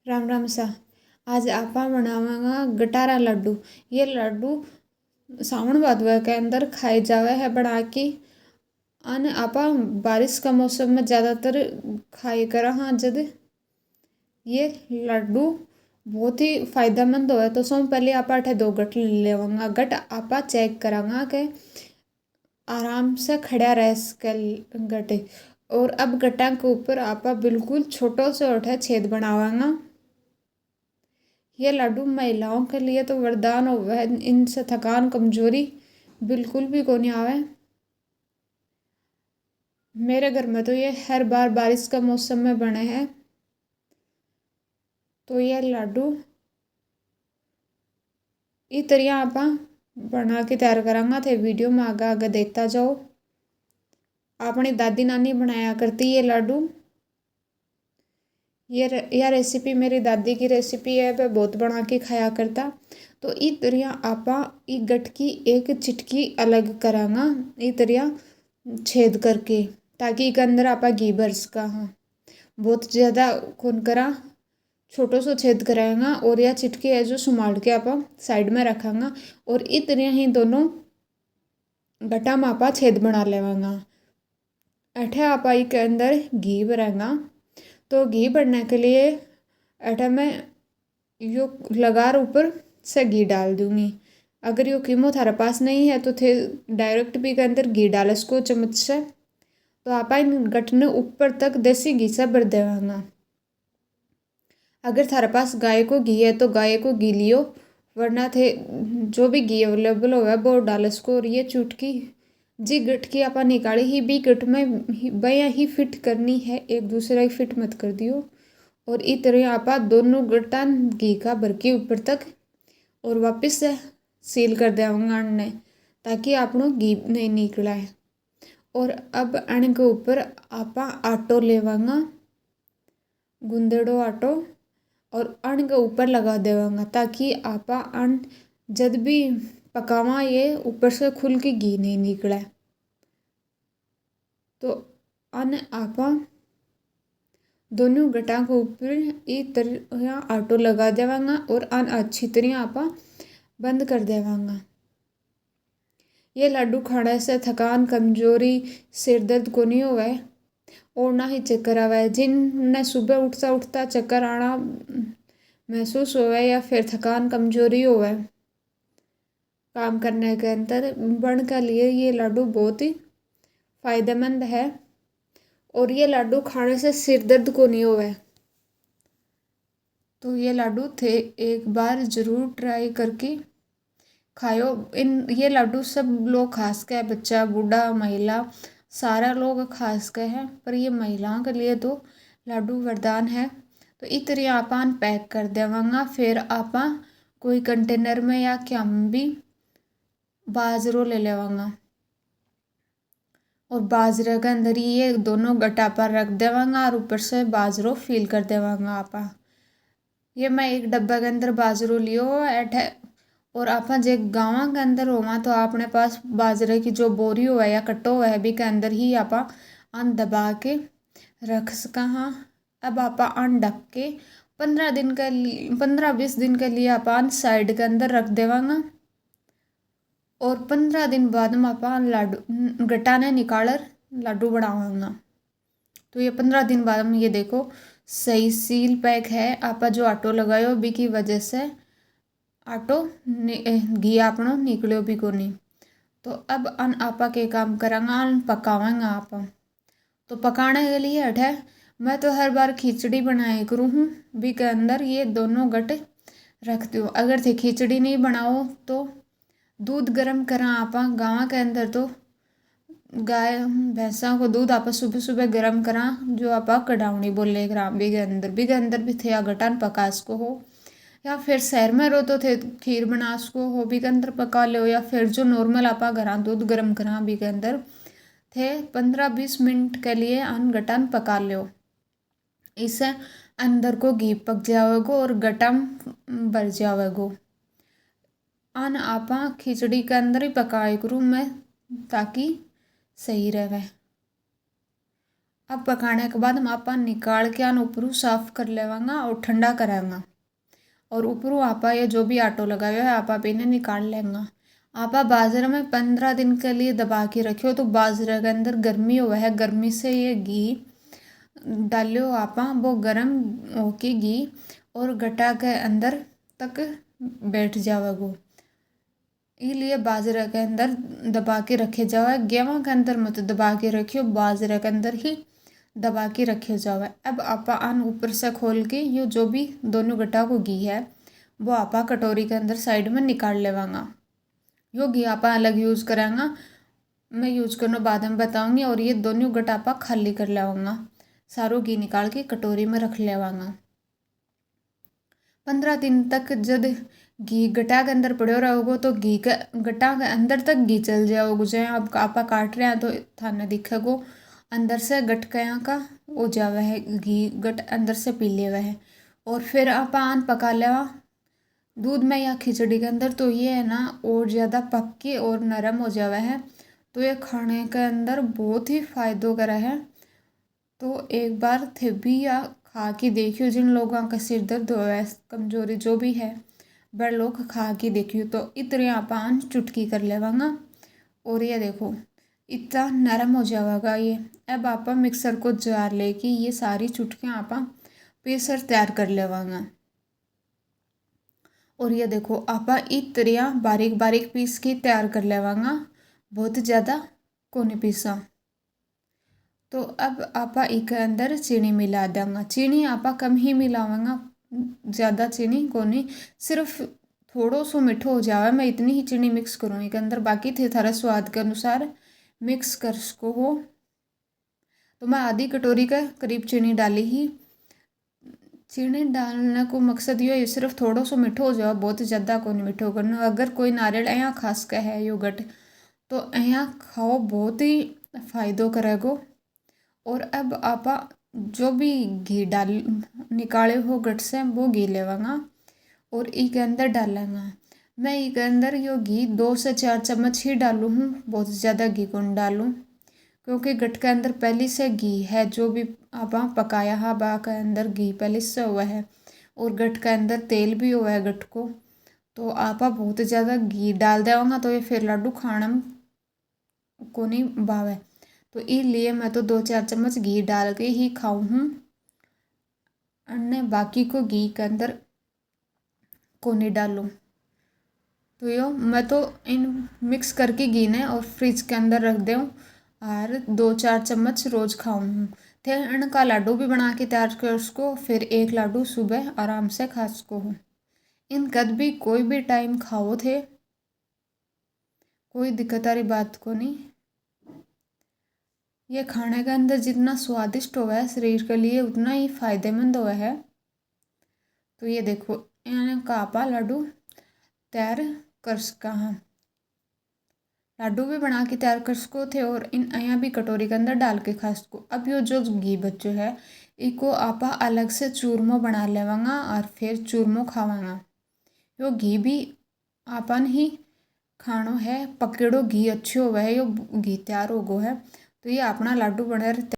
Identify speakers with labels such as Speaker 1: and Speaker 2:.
Speaker 1: राम राम सा। आज आपा बनावांगा गटारा लड्डू। ये लड्डू सावन भादवा के अंदर खाए जावे है बना के। अन आपा बारिश का मौसम में ज़्यादातर खाए करा हाँ जद ये लड्डू बहुत ही फायदेमंद होवे। तो सब पहले आपा अठे दो गट ले लेवांगा। गट आपा चेक करांगा के आराम से खड़ा रह सके गटे। और अब गटा के ऊपर आपा बिल्कुल छोटो से उठे छेद बनावांगा। ये लड्डू महिलाओं के लिए तो वरदान होवे है। इनसे थकान कमजोरी बिल्कुल भी को नहीं आवे। मेरे घर में तो ये हर बार बारिश का मौसम में बने हैं। तो ये लड्डू इस तरह आप बना के तैयार करांगा थे। वीडियो में आगे आगे देखता जाओ। अपनी दादी नानी बनाया करती ये लड्डू। यह रेसिपी मेरी दादी की रेसिपी है। वह बहुत बना के खाया करता। तो इस तरह आपा ई गट की एक चिटकी अलग करांगा इस तरह छेद करके, ताकि इक अंदर आपा घी भर सका। हाँ, बहुत ज़्यादा खून करा छोटो सो छेद कराएंगा। और यह चिटकी है जो संभाल के आपा साइड में रखांगा। और इस तरह ही दोनों गटा में आपा छेद बना लेवांगा। अठे आपा के अंदर घी भरेंगा। तो घी भरने के लिए अठे मैं यो लगार ऊपर से घी डाल दूंगी। अगर यो कीमो थारे पास नहीं है तो थे डायरेक्ट भी के अंदर घी डाल इसको चम्मच से। तो आपा इन गठने ऊपर तक देसी घी से भर देवांगा। अगर थारे पास गाय को घी है तो गाय को घी लियो, वरना थे जो भी घी अवेलेबल होगा वो डाल इसको। और ये चुटकी जी गट की आपा निकाली ही भी गट में बया ही फिट करनी है, एक दूसरा की फिट मत कर दियो। और इस तरह आपा दोनों गट्टा घी का भर के ऊपर तक और वापस से सील कर देवांगा अन्न, ताकि आपनो घी नहीं निकला है। और अब अन्न के ऊपर आपा आटो लेवांगा, गुंदेड़ो आटो, और अन्न के ऊपर लगा देवांगा, ताकि आपा अन्न जब भी पकावा ये ऊपर से खुल के घी नहीं निकले। तो अन्न आपा दोनों गटा के ऊपर इस तरह आटो लगा देवांगा और अन्न अच्छी तरह आपा बंद कर देवांगा। ये लड्डू खाने से थकान कमजोरी सिर दर्द को नहीं होवे और ना ही चक्कर आवे। जिनने सुबह उठता उठता चक्कर आना महसूस होवे या फिर थकान कमजोरी होवे काम करने के अंदर, बन के लिए ये लड्डू बहुत ही फायदेमंद है। और ये लड्डू खाने से सिर दर्द को नहीं होवे। तो ये लड्डू थे एक बार जरूर ट्राई करके खायो। ये लड्डू सब लोग खास के बच्चा बूढ़ा महिला सारा लोग खास के हैं, पर ये महिलाओं के लिए तो लड्डू वरदान है। तो इस तरह आपन पैक कर देवांगा। फिर आपा कोई कंटेनर में या क्या भी बाजरो ले लेवांगा और बाजरे के अंदर ही ये दोनों गटा पर रख देवांगा और ऊपर से बाजरो फिल कर देवांगा आपा। ये मैं एक डब्बा के अंदर बाजरो लियो है। और आपा जे गाँव के अंदर होवा तो अपने पास बाजरे की जो बोरी हुआ या कट्टो हुआ है भी के अंदर ही आपा अन्न दबा के रख सका। हाँ, अब आपा अन्न ढक के 15-20 दिन के लिए आपा अन्न साइड के अंदर रख देवांगा। और 15 दिन बाद में आपा लाडू गटा ने निकाल लाडू बनावांगा। तो ये 15 दिन बाद में ये देखो सही सील पैक है। आपा जो आटो लगायो बी की वजह से आटो घी आपनो निकलो भी को नहीं। तो अब अन आपा के काम करांगा, अन पकावांगा आपा। तो पकाने के लिए हटे मैं तो हर बार खिचड़ी बनाए करूँ हूँ भी के अंदर ये दोनों गट रखती हूँ। अगर थे खिचड़ी नहीं बनाओ तो दूध गर्म करा आपा। गाँव के अंदर तो गाय भैंसा को दूध आपा सुबह सुबह गर्म करा, जो आपा कडावनी बोले ग्राम भी के अंदर भी थे गटान पका सको हो। या फिर शहर में रहो तो थे खीर बना सको हो भी के अंदर पका लो। या फिर जो नॉर्मल आपा घर दूध गर्म करा भी के अंदर थे 15-20 मिनट के लिए अन गटान पका लो। इससे अंदर को घी पक जावेगो और गटम भर जावेगो। अन आपा खिचड़ी के अंदर ही पकाए करूँ मैं, ताकि सही रहे। अब पकाने के बाद हम आपा निकाल के आन ऊपरू साफ कर लेवांगा और ठंडा करांगा। और ऊपरू आपा ये जो भी आटो लगाया है आपा इन्हें निकाल लेंगे। आपा बाजरे में 15 दिन के लिए दबा के रखियो तो बाजरे के अंदर गर्मी हुआ है, गर्मी से ये घी डालियो आपा वो गर्म होके घी और गटा के अंदर तक बैठ जावेगो। इसलिए बाजरे के अंदर दबा के रखे जावे, गेहूं के अंदर मत दबा के रखियो, बाजरे के अंदर ही दबा के रखे जावे। अब आपा आन ऊपर से खोल के यो जो भी दोनों गटा को घी है वो आपा कटोरी के अंदर साइड में निकाल लेवांगा। यो घी आपा अलग यूज़ करांगा, मैं यूज़ करने बाद में बताऊंगी। और ये दोनों गटा आपा खाली कर लेवांगा, सारो घी निकाल के कटोरी में रख लेवांगा। 15 दिन तक जब घी गटा के अंदर पड़ो रहोगो तो घी के गटा के अंदर तक घी चल जाओगो। जो अब आपा काट रहे हैं तो थाने दिखेगो अंदर से गटकया का हो जावे है, घी गट अंदर से पी लेवा है। और फिर आपा आन पका लेवा दूध में या खिचड़ी के अंदर तो ये है ना और ज़्यादा पक के और नरम हो जावा है, तो ये खाने के अंदर बहुत ही फायदो करा है। तो एक बार थे भी या खा के देखियो, जिन लोगों का सिर दर्द हो है, कमजोरी जो भी है वह लोग खा के देखियो। तो इतने आपा चुटकी कर लेवांगा और ये देखो इतना नरम हो जाएगा ये। अब आपा मिक्सर को जार लेके ये सारी चुटकियाँ आपा पीसर तैयार कर लेवांगा। और ये देखो आपा इतरिया बारीक बारीक पीस के तैयार कर लेवांगा, बहुत ज़्यादा कोने पीसा। तो अब आपा इके अंदर चीनी मिला देंगे। चीनी आपा कम ही मिलावांगा, ज़्यादा चीनी कोनी, सिर्फ थोड़ो सो मीठो हो जावे मैं इतनी ही चीनी मिक्स करूँ इके अंदर। बाकी थे थारा स्वाद के अनुसार मिक्स कर सको हो। तो मैं आधी कटोरी का करीब चीनी डाली ही। चीनी डालने को मकसद ये है सिर्फ थोड़ो सो मीठो हो जाए, बहुत ज़्यादा को नहीं मीठो करना। अगर कोई नारियल यहाँ खास का है योगर्ट तो यहाँ खाओ, बहुत ही फायदो करेगो। और अब आपा जो भी घी डाल निकाले हो गट से वो घी लेवांगा और इसके अंदर डालेंगा। मैं इसके अंदर यो घी 2 से 4 चम्मच ही डालू हूँ, बहुत ज़्यादा घी को न डालूँ क्योंकि गट के अंदर पहले से घी है। जो भी आपा पकाया है बा के अंदर घी पहले से हुआ है और गट के अंदर तेल भी हुआ है गट को। तो आपा बहुत ज़्यादा घी डाल देवांगा तो ये फिर लड्डू खाने में को नहीं भावे। तो इसलिए मैं तो 2-4 चम्मच घी डाल के ही खाऊँ हूँ, अन्य बाकी को घी के अंदर को नहीं डालूँ। तो यो मैं तो इन मिक्स करके घी ने और फ्रिज के अंदर रख दूँ और 2-4 चम्मच रोज़ खाऊँ। थे इनका लाडू भी बना के तैयार कर उसको, फिर एक लाडू सुबह आराम से खा सको हूँ। इन कद भी कोई भी टाइम खाओ थे, कोई दिक्कत वाली बात को नहीं। ये खाने के अंदर जितना स्वादिष्ट हुआ है शरीर के लिए उतना ही फायदेमंद हुआ है। तो ये देखो इनका आपा लाडू तैयार कर सका है। लाडू भी बना के तैयार कर सको थे और इन यहाँ भी कटोरी के अंदर डाल के खा सको। अब यो जो घी बच्चो है इसको आपा अलग से चूरमो बना लेवांगा और फिर चूरमो खावांगा। यो घी भी आपन ही खानो है, पकेड़ो घी अच्छो हुआ है, यो घी तैयार हो गो है। तो ये अपना लाडू बने